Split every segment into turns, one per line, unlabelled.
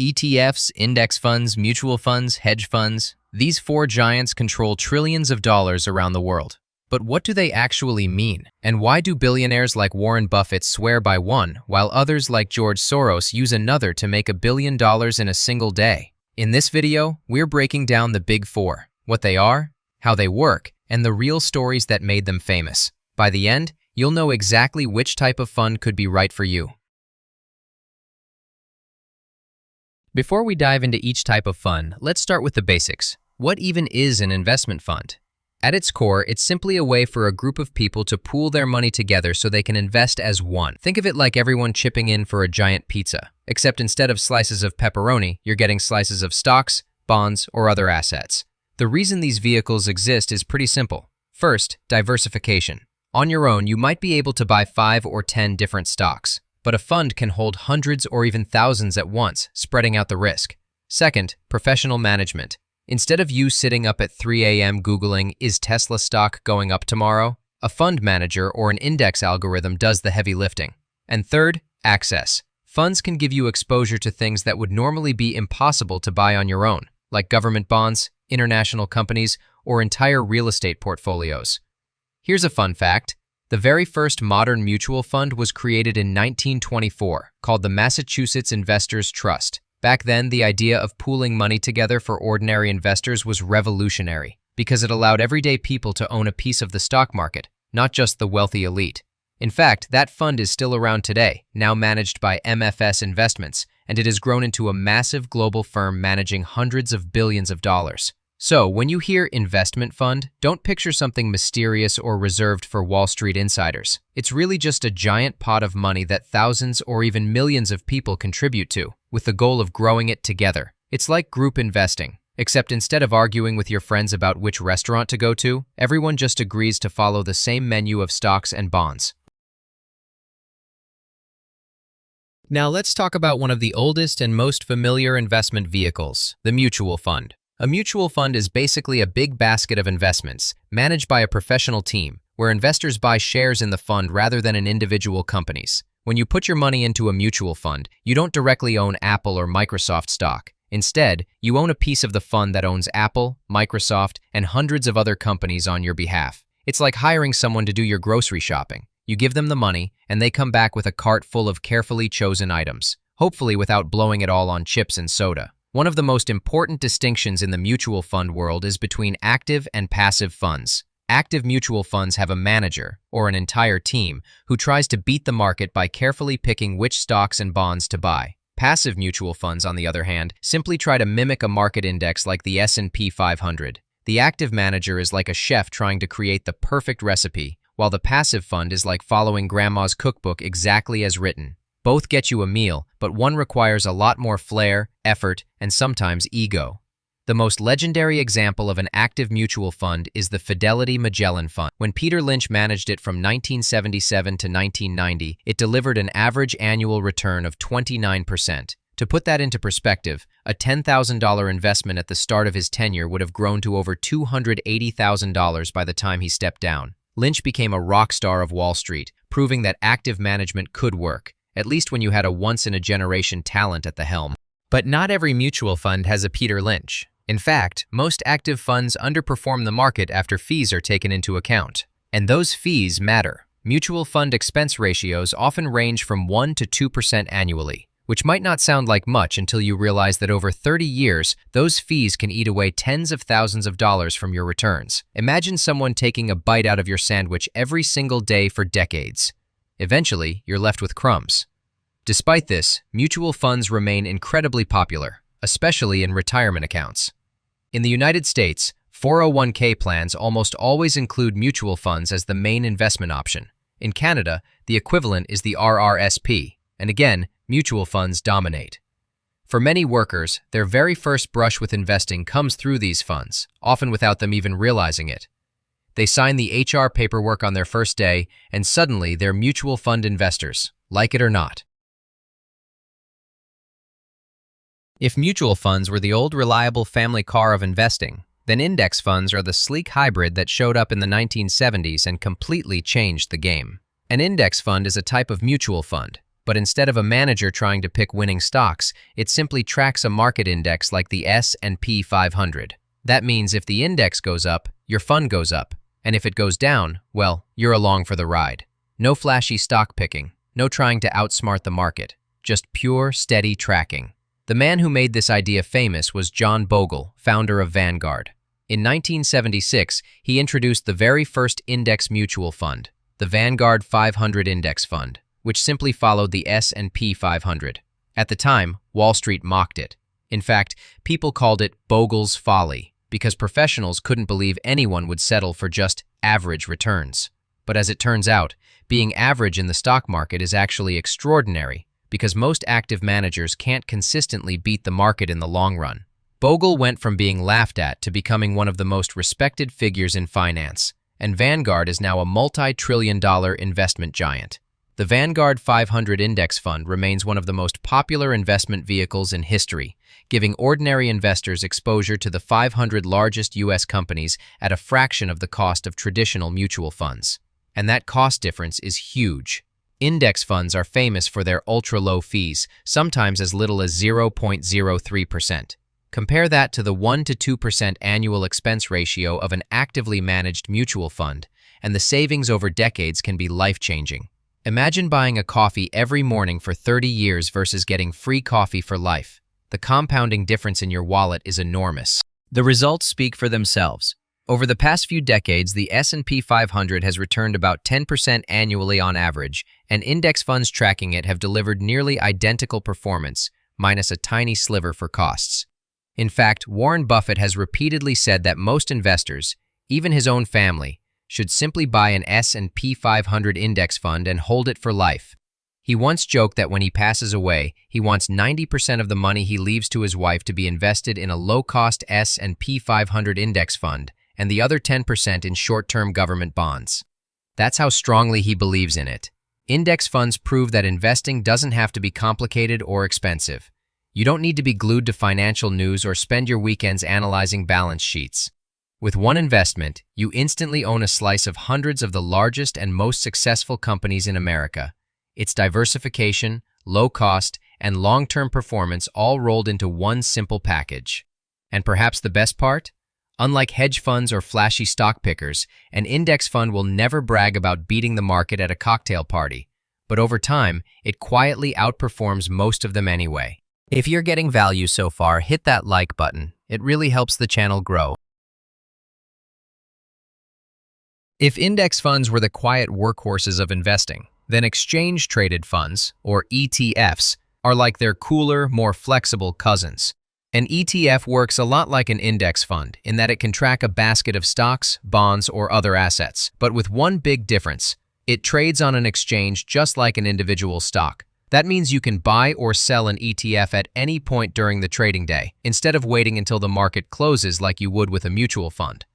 ETFs, index funds, mutual funds, hedge funds, these four giants control trillions of dollars around the world. But what do they actually mean? And why do billionaires like Warren Buffett swear by one, while others like George Soros use another to make $1 billion in a single day? In this video, we're breaking down the big four, what they are, how they work, and the real stories that made them famous. By the end, you'll know exactly which type of fund could be right for you. Before we dive into each type of fund, let's start with the basics. What even is an investment fund? At its core, it's simply a way for a group of people to pool their money together so they can invest as one. Think of it like everyone chipping in for a giant pizza, except instead of slices of pepperoni, you're getting slices of stocks, bonds, or other assets. The reason these vehicles exist is pretty simple. First, diversification. On your own, you might be able to buy 5 or 10 different stocks, but a fund can hold hundreds or even thousands at once, spreading out the risk. Second, professional management. Instead of you sitting up at 3 a.m. Googling, "Is Tesla stock going up tomorrow?" a fund manager or an index algorithm does the heavy lifting. And third, access. Funds can give you exposure to things that would normally be impossible to buy on your own, like government bonds, international companies, or entire real estate portfolios. Here's a fun fact. The very first modern mutual fund was created in 1924, called the Massachusetts Investors Trust. Back then, the idea of pooling money together for ordinary investors was revolutionary, because it allowed everyday people to own a piece of the stock market, not just the wealthy elite. In fact, that fund is still around today, now managed by MFS Investments, and it has grown into a massive global firm managing hundreds of billions of dollars. So, when you hear investment fund, don't picture something mysterious or reserved for Wall Street insiders. It's really just a giant pot of money that thousands or even millions of people contribute to, with the goal of growing it together. It's like group investing, except instead of arguing with your friends about which restaurant to go to, everyone just agrees to follow the same menu of stocks and bonds. Now let's talk about one of the oldest and most familiar investment vehicles, the mutual fund. A mutual fund is basically a big basket of investments, managed by a professional team, where investors buy shares in the fund rather than in individual companies. When you put your money into a mutual fund, you don't directly own Apple or Microsoft stock. Instead, you own a piece of the fund that owns Apple, Microsoft, and hundreds of other companies on your behalf. It's like hiring someone to do your grocery shopping. You give them the money, and they come back with a cart full of carefully chosen items, hopefully without blowing it all on chips and soda. One of the most important distinctions in the mutual fund world is between active and passive funds. Active mutual funds have a manager, or an entire team, who tries to beat the market by carefully picking which stocks and bonds to buy. Passive mutual funds, on the other hand, simply try to mimic a market index like the S&P 500. The active manager is like a chef trying to create the perfect recipe, while the passive fund is like following grandma's cookbook exactly as written. Both get you a meal, but one requires a lot more flair, effort, and sometimes ego. The most legendary example of an active mutual fund is the Fidelity Magellan Fund. When Peter Lynch managed it from 1977 to 1990, it delivered an average annual return of 29%. To put that into perspective, a $10,000 investment at the start of his tenure would have grown to over $280,000 by the time he stepped down. Lynch became a rock star of Wall Street, proving that active management could work, at least when you had a once-in-a-generation talent at the helm. But not every mutual fund has a Peter Lynch. In fact, most active funds underperform the market after fees are taken into account. And those fees matter. Mutual fund expense ratios often range from 1 to 2% annually, which might not sound like much until you realize that over 30 years, those fees can eat away tens of thousands of dollars from your returns. Imagine someone taking a bite out of your sandwich every single day for decades. Eventually, you're left with crumbs. Despite this, mutual funds remain incredibly popular, especially in retirement accounts. In the United States, 401k plans almost always include mutual funds as the main investment option. In Canada, the equivalent is the RRSP, and again, mutual funds dominate. For many workers, their very first brush with investing comes through these funds, often without them even realizing it. They sign the HR paperwork on their first day, and suddenly they're mutual fund investors, like it or not. If mutual funds were the old reliable family car of investing, then index funds are the sleek hybrid that showed up in the 1970s and completely changed the game. An index fund is a type of mutual fund. But instead of a manager trying to pick winning stocks, it simply tracks a market index like the S&P 500. That means if the index goes up, your fund goes up. And if it goes down, well, you're along for the ride. No flashy stock picking, no trying to outsmart the market, just pure, steady tracking. The man who made this idea famous was John Bogle, founder of Vanguard. In 1976, he introduced the very first index mutual fund, the Vanguard 500 Index Fund, which simply followed the S&P 500. At the time, Wall Street mocked it. In fact, people called it Bogle's folly, because professionals couldn't believe anyone would settle for just average returns. But as it turns out, being average in the stock market is actually extraordinary, because most active managers can't consistently beat the market in the long run. Bogle went from being laughed at to becoming one of the most respected figures in finance, and Vanguard is now a multi-trillion-dollar investment giant. The Vanguard 500 Index Fund remains one of the most popular investment vehicles in history, giving ordinary investors exposure to the 500 largest U.S. companies at a fraction of the cost of traditional mutual funds. And that cost difference is huge. Index funds are famous for their ultra-low fees, sometimes as little as 0.03%. Compare that to the 1 to 2% annual expense ratio of an actively managed mutual fund, and the savings over decades can be life-changing. Imagine buying a coffee every morning for 30 years versus getting free coffee for life. The compounding difference in your wallet is enormous. The results speak for themselves. Over the past few decades, the S&P 500 has returned about 10% annually on average, and index funds tracking it have delivered nearly identical performance, minus a tiny sliver for costs. In fact, Warren Buffett has repeatedly said that most investors, even his own family, should simply buy an S&P 500 index fund and hold it for life. He once joked that when he passes away, he wants 90% of the money he leaves to his wife to be invested in a low-cost S&P 500 index fund, and the other 10% in short-term government bonds. That's how strongly he believes in it. Index funds prove that investing doesn't have to be complicated or expensive. You don't need to be glued to financial news or spend your weekends analyzing balance sheets. With one investment, you instantly own a slice of hundreds of the largest and most successful companies in America. It's diversification, low cost, and long-term performance all rolled into one simple package. And perhaps the best part? Unlike hedge funds or flashy stock pickers, an index fund will never brag about beating the market at a cocktail party. But over time, it quietly outperforms most of them anyway. If you're getting value so far, hit that like button. It really helps the channel grow. If index funds were the quiet workhorses of investing, then exchange-traded funds, or ETFs, are like their cooler, more flexible cousins. An ETF works a lot like an index fund in that it can track a basket of stocks, bonds, or other assets, but with one big difference. It trades on an exchange just like an individual stock. That means you can buy or sell an ETF at any point during the trading day, instead of waiting until the market closes like you would with a mutual fund.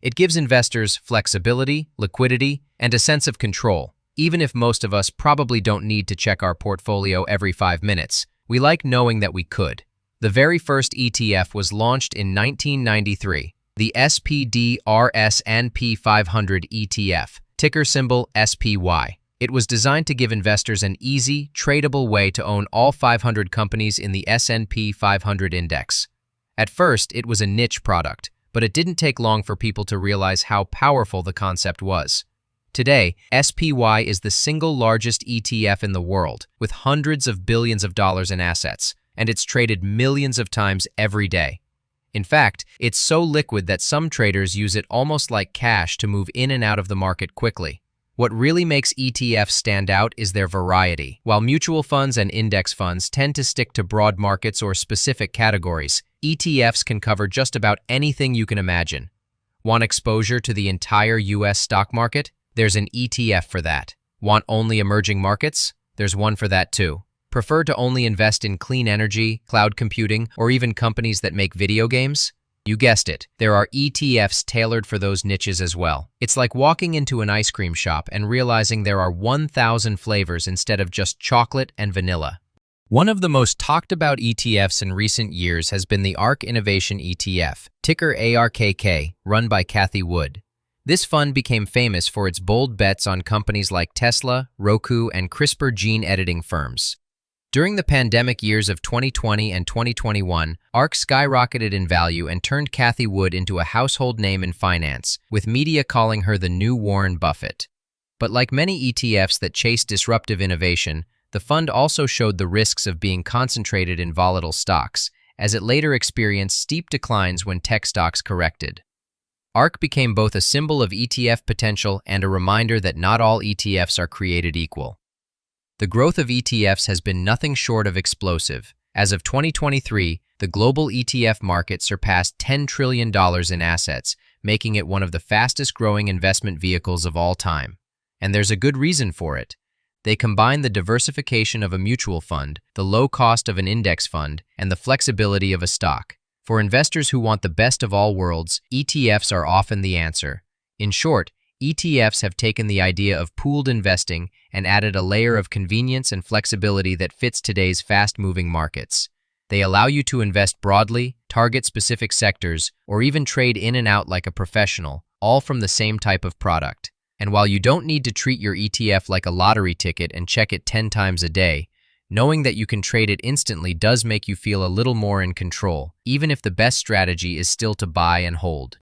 It gives investors flexibility, liquidity, and a sense of control. Even if most of us probably don't need to check our portfolio every 5 minutes, we like knowing that we could. The very first ETF was launched in 1993, the SPDR/S&P 500 ETF, ticker symbol SPY. It was designed to give investors an easy, tradable way to own all 500 companies in the S&P 500 index. At first, it was a niche product, but it didn't take long for people to realize how powerful the concept was. Today, SPY is the single largest ETF in the world, with hundreds of billions of dollars in assets, and it's traded millions of times every day. In fact, it's so liquid that some traders use it almost like cash to move in and out of the market quickly. What really makes ETFs stand out is their variety. While mutual funds and index funds tend to stick to broad markets or specific categories, ETFs can cover just about anything you can imagine. Want exposure to the entire U.S. stock market? There's an ETF for that. Want only emerging markets? There's one for that too. Prefer to only invest in clean energy, cloud computing, or even companies that make video games? You guessed it, there are ETFs tailored for those niches as well. It's like walking into an ice cream shop and realizing there are 1,000 flavors instead of just chocolate and vanilla. One of the most talked about ETFs in recent years has been the ARK Innovation ETF, ticker ARKK, run by Cathie Wood. This fund became famous for its bold bets on companies like Tesla, Roku, and CRISPR gene editing firms. During the pandemic years of 2020 and 2021, ARK skyrocketed in value and turned Cathie Wood into a household name in finance, with media calling her the new Warren Buffett. But like many ETFs that chase disruptive innovation, the fund also showed the risks of being concentrated in volatile stocks, as it later experienced steep declines when tech stocks corrected. ARK became both a symbol of ETF potential and a reminder that not all ETFs are created equal. The growth of ETFs has been nothing short of explosive. As of 2023, the global ETF market surpassed $10 trillion in assets, making it one of the fastest-growing investment vehicles of all time. And there's a good reason for it. They combine the diversification of a mutual fund, the low cost of an index fund, and the flexibility of a stock. For investors who want the best of all worlds, ETFs are often the answer. In short, ETFs have taken the idea of pooled investing and added a layer of convenience and flexibility that fits today's fast-moving markets. They allow you to invest broadly, target specific sectors, or even trade in and out like a professional, all from the same type of product. And while you don't need to treat your ETF like a lottery ticket and check it 10 times a day, knowing that you can trade it instantly does make you feel a little more in control, even if the best strategy is still to buy and hold.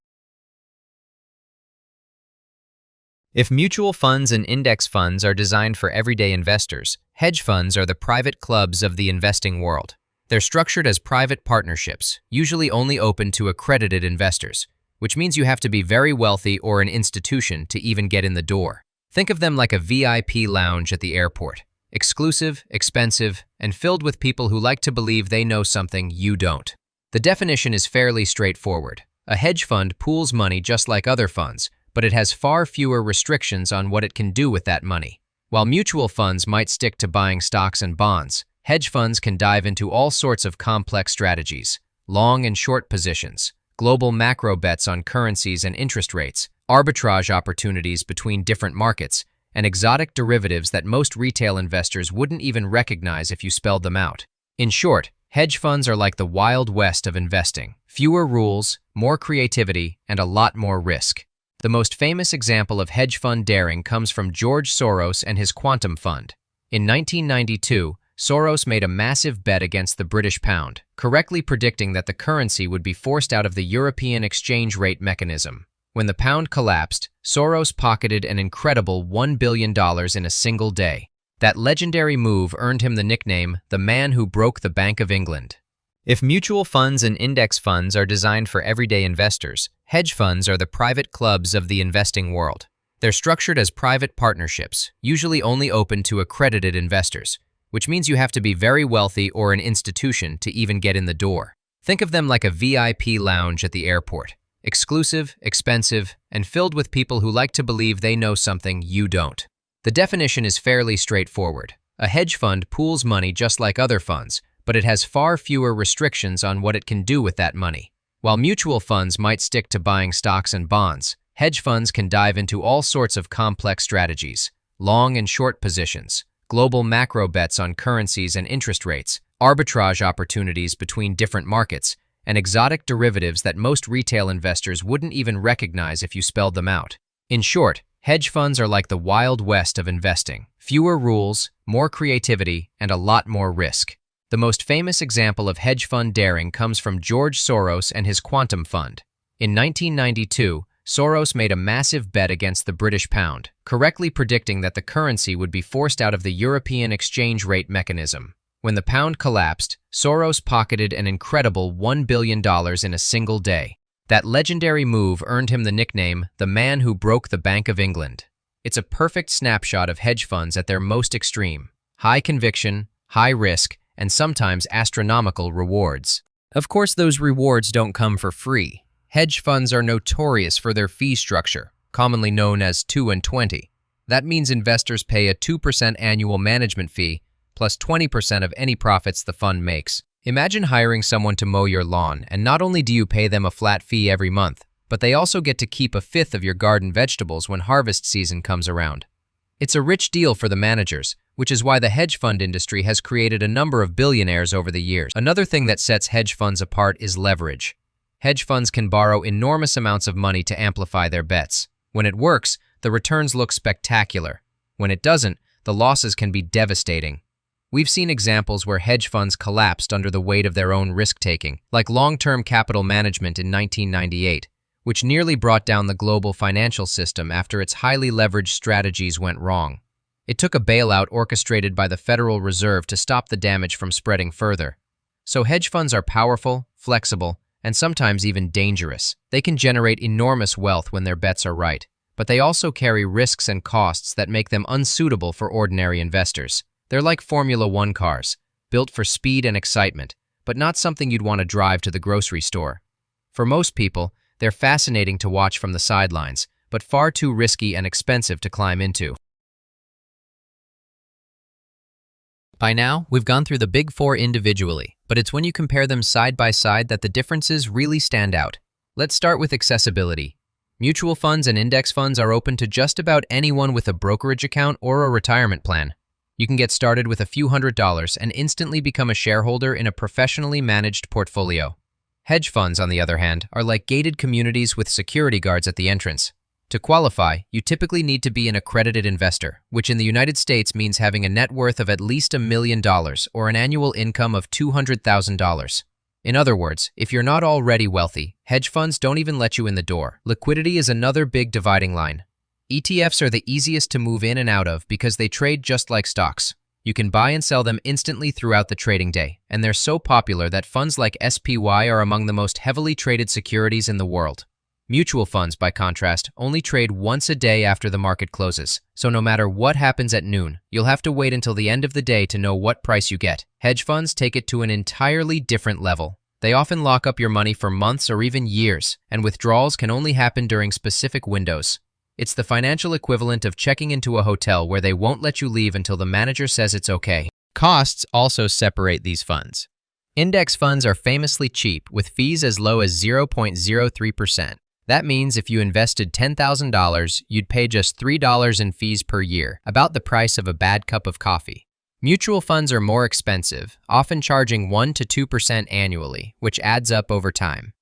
If mutual funds and index funds are designed for everyday investors, hedge funds are the private clubs of the investing world. They're structured as private partnerships, usually only open to accredited investors, which means you have to be very wealthy or an institution to even get in the door. Think of them like a VIP lounge at the airport. Exclusive, expensive, and filled with people who like to believe they know something you don't. The definition is fairly straightforward. A hedge fund pools money just like other funds, but it has far fewer restrictions on what it can do with that money. While mutual funds might stick to buying stocks and bonds, hedge funds can dive into all sorts of complex strategies, long and short positions, global macro bets on currencies and interest rates, arbitrage opportunities between different markets, and exotic derivatives that most retail investors wouldn't even recognize if you spelled them out. In short, hedge funds are like the Wild West of investing. Fewer rules, more creativity, and a lot more risk. The most famous example of hedge fund daring comes from George Soros and his quantum fund. In 1992, Soros made a massive bet against the British pound, correctly predicting that the currency would be forced out of the European exchange rate mechanism. When the pound collapsed, Soros pocketed an incredible $1 billion in a single day. That legendary move earned him the nickname, the man who broke the Bank of England. If mutual funds and index funds are designed for everyday investors, hedge funds are the private clubs of the investing world. They're structured as private partnerships, usually only open to accredited investors, which means you have to be very wealthy or an institution to even get in the door. Think of them like a VIP lounge at the airport. Exclusive, expensive, and filled with people who like to believe they know something you don't. The definition is fairly straightforward. A hedge fund pools money just like other funds, but it has far fewer restrictions on what it can do with that money. While mutual funds might stick to buying stocks and bonds, hedge funds can dive into all sorts of complex strategies, long and short positions, global macro bets on currencies and interest rates, arbitrage opportunities between different markets, and exotic derivatives that most retail investors wouldn't even recognize if you spelled them out. In short, hedge funds are like the Wild West of investing. Fewer rules, more creativity, and a lot more risk. The most famous example of hedge fund daring comes from George Soros and his quantum fund. In 1992, Soros made a massive bet against the British pound, correctly predicting that the currency would be forced out of the European exchange rate mechanism. When the pound collapsed, Soros pocketed an incredible $1 billion in a single day. That legendary move earned him the nickname, the man who broke the Bank of England. It's a perfect snapshot of hedge funds at their most extreme. High conviction, high risk, and sometimes astronomical rewards. Of course, those rewards don't come for free. Hedge funds are notorious for their fee structure, commonly known as 2 and 20. That means investors pay a 2% annual management fee plus 20% of any profits the fund makes. Imagine hiring someone to mow your lawn, and not only do you pay them a flat fee every month, but they also get to keep a fifth of your garden vegetables when harvest season comes around. It's a rich deal for the managers, which is why the hedge fund industry has created a number of billionaires over the years. Another thing that sets hedge funds apart is leverage. Hedge funds can borrow enormous amounts of money to amplify their bets. When it works, the returns look spectacular. When it doesn't, the losses can be devastating. We've seen examples where hedge funds collapsed under the weight of their own risk-taking, like long-term capital management in 1998, which nearly brought down the global financial system after its highly leveraged strategies went wrong. It took a bailout orchestrated by the Federal Reserve to stop the damage from spreading further. So hedge funds are powerful, flexible, and sometimes even dangerous. They can generate enormous wealth when their bets are right, but they also carry risks and costs that make them unsuitable for ordinary investors. They're like Formula One cars, built for speed and excitement, but not something you'd want to drive to the grocery store. For most people, they're fascinating to watch from the sidelines, but far too risky and expensive to climb into. By now, we've gone through the big four individually, but it's when you compare them side by side that the differences really stand out. Let's start with accessibility. Mutual funds and index funds are open to just about anyone with a brokerage account or a retirement plan. You can get started with a few $100s and instantly become a shareholder in a professionally managed portfolio. Hedge funds, on the other hand, are like gated communities with security guards at the entrance. To qualify, you typically need to be an accredited investor, which in the United States means having a net worth of at least $1 million or an annual income of $200,000. In other words, if you're not already wealthy, hedge funds don't even let you in the door. Liquidity is another big dividing line. ETFs are the easiest to move in and out of because they trade just like stocks. You can buy and sell them instantly throughout the trading day, and they're so popular that funds like SPY are among the most heavily traded securities in the world. Mutual funds, by contrast, only trade once a day after the market closes, so no matter what happens at noon, you'll have to wait until the end of the day to know what price you get. Hedge funds take it to an entirely different level. They often lock up your money for months or even years, and withdrawals can only happen during specific windows. It's the financial equivalent of checking into a hotel where they won't let you leave until the manager says it's okay. Costs also separate these funds. Index funds are famously cheap, with fees as low as 0.03%. That means if you invested $10,000, you'd pay just $3 in fees per year, about the price of a bad cup of coffee. Mutual funds are more expensive, often charging 1 to 2% annually, which adds up over time.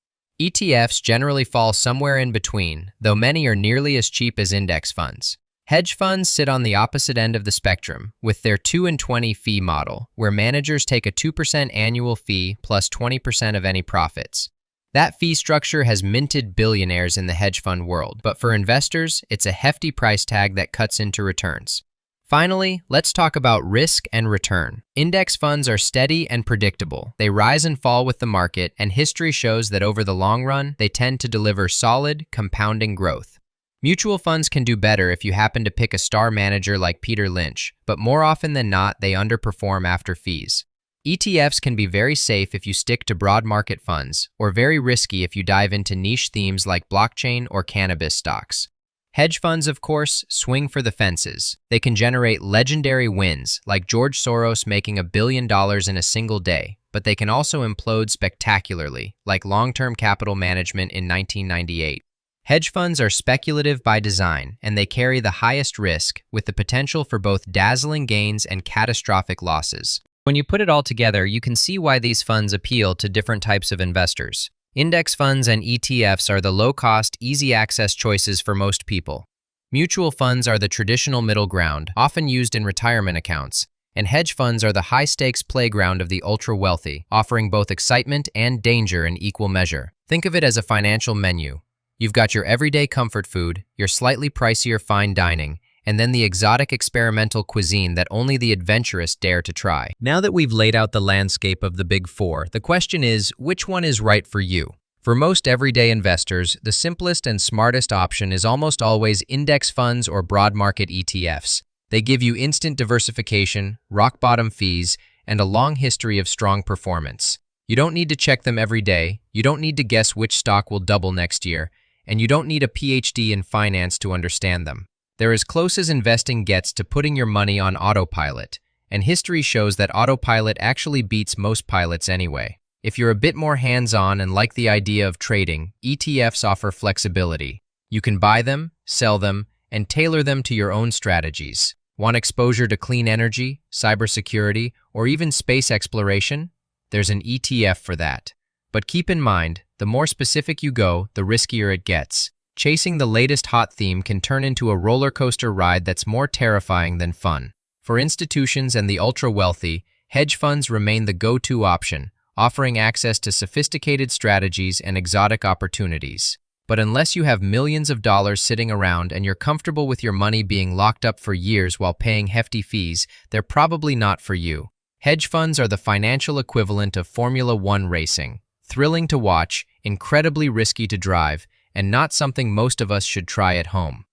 ETFs generally fall somewhere in between, though many are nearly as cheap as index funds. Hedge funds sit on the opposite end of the spectrum, with their 2 and 20 fee model, where managers take a 2% annual fee plus 20% of any profits. That fee structure has minted billionaires in the hedge fund world, but for investors, it's a hefty price tag that cuts into returns. Finally, let's talk about risk and return. Index funds are steady and predictable. They rise and fall with the market, and history shows that over the long run, they tend to deliver solid, compounding growth. Mutual funds can do better if you happen to pick a star manager like Peter Lynch, but more often than not, they underperform after fees. ETFs can be very safe if you stick to broad market funds, or very risky if you dive into niche themes like blockchain or cannabis stocks. Hedge funds, of course, swing for the fences. They can generate legendary wins, like George Soros making $1 billion in a single day, but they can also implode spectacularly, like long-term capital management in 1998. Hedge funds are speculative by design, and they carry the highest risk, with the potential for both dazzling gains and catastrophic losses. When you put it all together, you can see why these funds appeal to different types of investors. Index funds and ETFs are the low-cost, easy-access choices for most people. Mutual funds are the traditional middle ground, often used in retirement accounts, and hedge funds are the high-stakes playground of the ultra-wealthy, offering both excitement and danger in equal measure. Think of it as a financial menu. You've got your everyday comfort food, your slightly pricier fine dining, and then the exotic experimental cuisine that only the adventurous dare to try. Now that we've laid out the landscape of the big four, the question is, which one is right for you? For most everyday investors, the simplest and smartest option is almost always index funds or broad market ETFs. They give you instant diversification, rock-bottom fees, and a long history of strong performance. You don't need to check them every day, you don't need to guess which stock will double next year, and you don't need a PhD in finance to understand them. They're as close as investing gets to putting your money on autopilot, and history shows that autopilot actually beats most pilots anyway. If you're a bit more hands-on and like the idea of trading, ETFs offer flexibility. You can buy them, sell them, and tailor them to your own strategies. Want exposure to clean energy, cybersecurity, or even space exploration? There's an ETF for that. But keep in mind, the more specific you go, the riskier it gets. Chasing the latest hot theme can turn into a roller coaster ride that's more terrifying than fun. For institutions and the ultra-wealthy, hedge funds remain the go-to option, offering access to sophisticated strategies and exotic opportunities. But unless you have millions of dollars sitting around and you're comfortable with your money being locked up for years while paying hefty fees, they're probably not for you. Hedge funds are the financial equivalent of Formula One racing. Thrilling to watch, incredibly risky to drive, and not something most of us should try at home.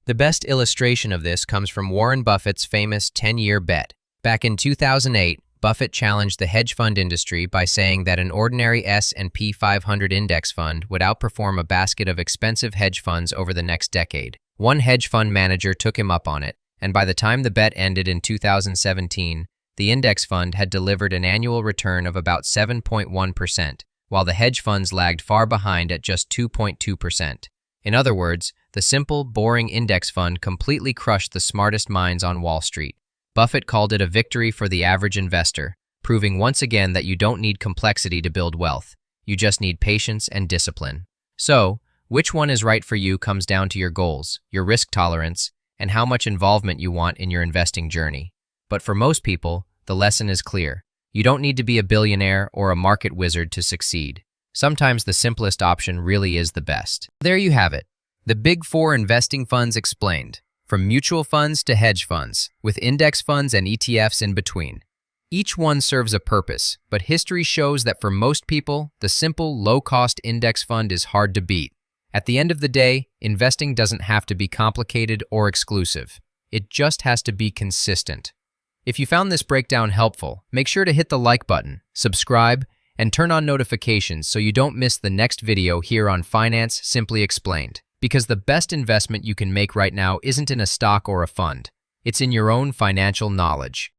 The best illustration of this comes from Warren Buffett's famous 10-year bet. Back in 2008, Buffett challenged the hedge fund industry by saying that an ordinary S&P 500 index fund would outperform a basket of expensive hedge funds over the next decade. One hedge fund manager took him up on it, and by the time the bet ended in 2017, the index fund had delivered an annual return of about 7.1%, while the hedge funds lagged far behind at just 2.2%. In other words, the simple, boring index fund completely crushed the smartest minds on Wall Street. Buffett called it a victory for the average investor, proving once again that you don't need complexity to build wealth. You just need patience and discipline. So, which one is right for you comes down to your goals, your risk tolerance, and how much involvement you want in your investing journey. But for most people, the lesson is clear. You don't need to be a billionaire or a market wizard to succeed. Sometimes the simplest option really is the best. There you have it. The Big Four investing funds explained. From mutual funds to hedge funds, with index funds and ETFs in between. Each one serves a purpose, but history shows that for most people, the simple, low-cost index fund is hard to beat. At the end of the day, investing doesn't have to be complicated or exclusive. It just has to be consistent. If you found this breakdown helpful, make sure to hit the like button, subscribe, and turn on notifications so you don't miss the next video here on Finance Simply Explained. Because the best investment you can make right now isn't in a stock or a fund. It's in your own financial knowledge.